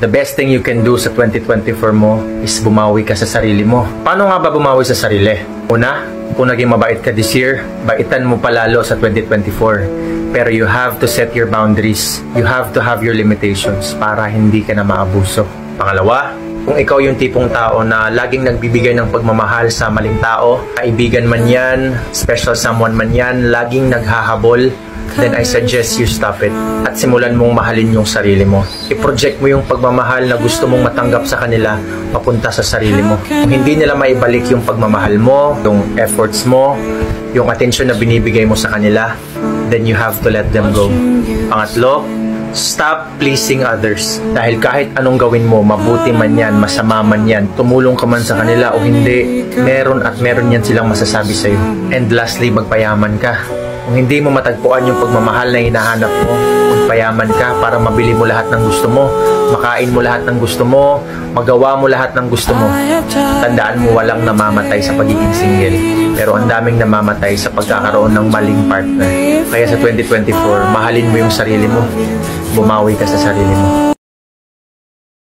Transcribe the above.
The best thing you can do sa 2024 mo is bumawi ka sa sarili mo. Paano nga ba bumawi sa sarili? Una, kung naging mabait ka this year, baitan mo palalo sa 2024. Pero you have to set your boundaries. You have to have your limitations para hindi ka na maabuso. Pangalawa, kung ikaw yung tipong tao na laging nagbibigay ng pagmamahal sa maling tao, kaibigan man yan, special someone man yan, laging naghahabol, then I suggest you stop it at simulan mong mahalin yung sarili mo. I-project mo yung pagmamahal na gusto mong matanggap sa kanila papunta sa sarili mo. Kung hindi nila maibalik yung pagmamahal mo, yung efforts mo, yung attention na binibigay mo sa kanila, then you have to let them go. Pangatlo, stop pleasing others. Dahil kahit anong gawin mo, mabuti man yan, masama man yan, tumulong ka man sa kanila o hindi, meron yan silang masasabi sa'yo. And lastly, magpayaman ka. Kung hindi mo matagpuan yung pagmamahal na hinahanap mo, magpayaman ka para mabili mo lahat ng gusto mo, makain mo lahat ng gusto mo, magawa mo lahat ng gusto mo. Tandaan mo, walang namamatay sa pagiging single. Pero ang daming namamatay sa pagkakaroon ng maling partner. Kaya sa 2024, mahalin mo yung sarili mo. Bumawi ka sa sarili mo.